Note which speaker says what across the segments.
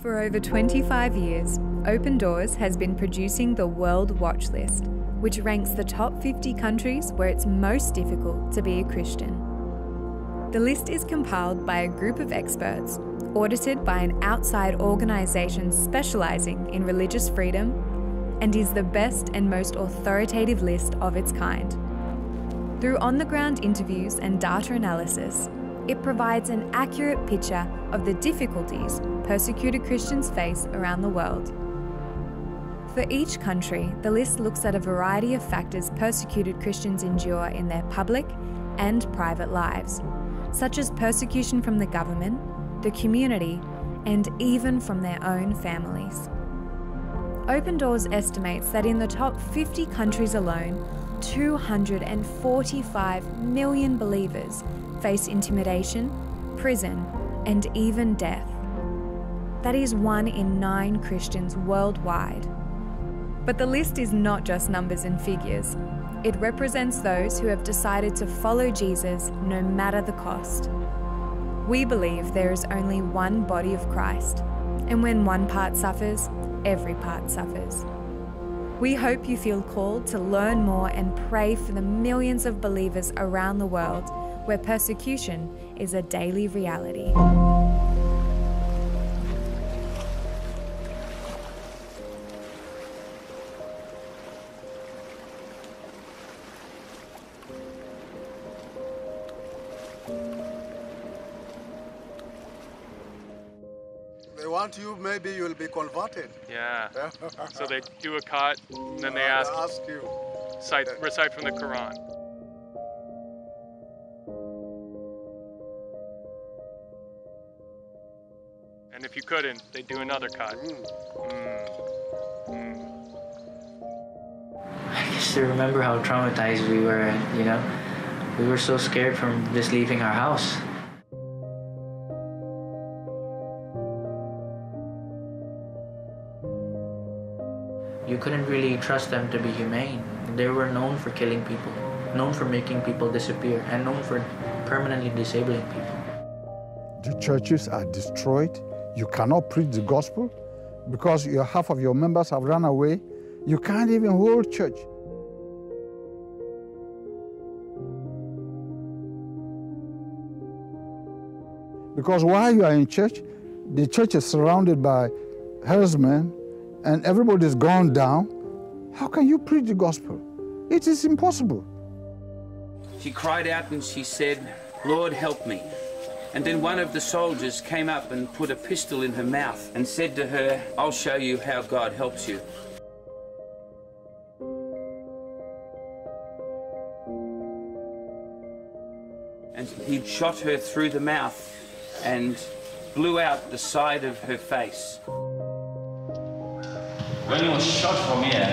Speaker 1: For over 25 years, Open Doors has been producing the World Watch List, which ranks the top 50 countries where it's most difficult to be a Christian. The list is compiled by a group of experts, audited by an outside organisation specialising in religious freedom, and is the best and most authoritative list of its kind. Through on-the-ground interviews and data analysis, it provides an accurate picture of the difficulties persecuted Christians face around the world. For each country, the list looks at a variety of factors persecuted Christians endure in their public and private lives, such as persecution from the government, the community, and even from their own families. Open Doors estimates that in the top 50 countries alone, 245 million believers face intimidation, prison, and even death. That is 1 in 9 Christians worldwide. But the list is not just numbers and figures. It represents those who have decided to follow Jesus no matter the cost. We believe there is only one body of Christ, and when one part suffers, every part suffers. We hope you feel called to learn more and pray for the millions of believers around the world where persecution is a daily reality.
Speaker 2: They want you, maybe you'll be converted.
Speaker 3: Yeah. So they do a cut, and then they ask
Speaker 2: you.
Speaker 3: Recite from the Quran. And if you couldn't, they do another cut.
Speaker 4: I just remember how traumatized we were, you know. We were so scared from just leaving our house. You couldn't really trust them to be humane. They were known for killing people, known for making people disappear, and known for permanently disabling people.
Speaker 5: The churches are destroyed. You cannot preach the gospel because half of your members have run away. You can't even hold church. Because while you are in church, the church is surrounded by herdsmen and everybody's gone down. How can you preach the gospel? It is impossible.
Speaker 6: She cried out and she said, "Lord, help me." And then one of the soldiers came up and put a pistol in her mouth and said to her, "I'll show you how God helps you." And he shot her through the mouth and blew out the side of her face.
Speaker 7: When he was shot from here,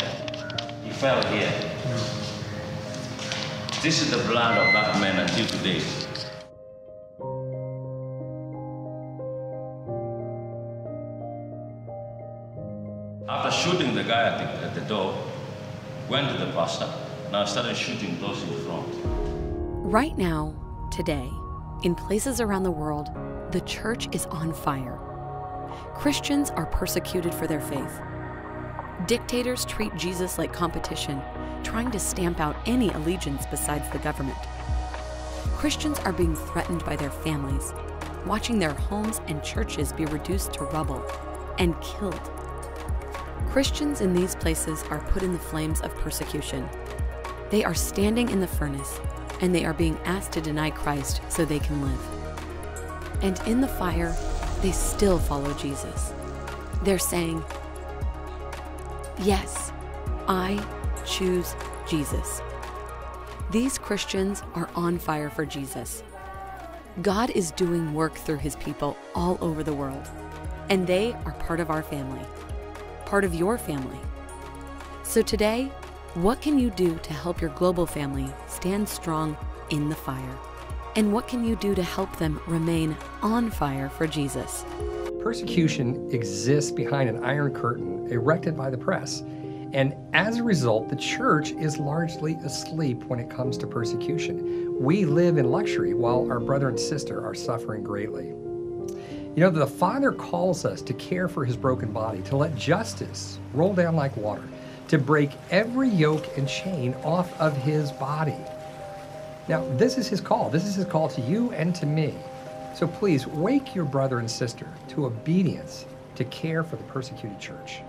Speaker 7: he fell here. This is the blood of that man until today. After shooting the guy at the door, went to the pastor, now started shooting those in front.
Speaker 8: Right now, today, in places around the world, the church is on fire. Christians are persecuted for their faith. Dictators treat Jesus like competition, trying to stamp out any allegiance besides the government. Christians are being threatened by their families, watching their homes and churches be reduced to rubble and killed. Christians in these places are put in the flames of persecution. They are standing in the furnace, and they are being asked to deny Christ so they can live. And in the fire, they still follow Jesus. They're saying, "Yes, I choose Jesus." These Christians are on fire for Jesus. God is doing work through his people all over the world, and they are part of our family, part of your family. So today, what can you do to help your global family stand strong in the fire? And what can you do to help them remain on fire for Jesus?
Speaker 9: Persecution exists behind an iron curtain erected by the press. And as a result, the church is largely asleep when it comes to persecution. We live in luxury while our brother and sister are suffering greatly. You know, the Father calls us to care for his broken body, to let justice roll down like water, to break every yoke and chain off of his body. Now, this is his call. This is his call to you and to me. So please wake your brother and sister to obedience, to care for the persecuted church.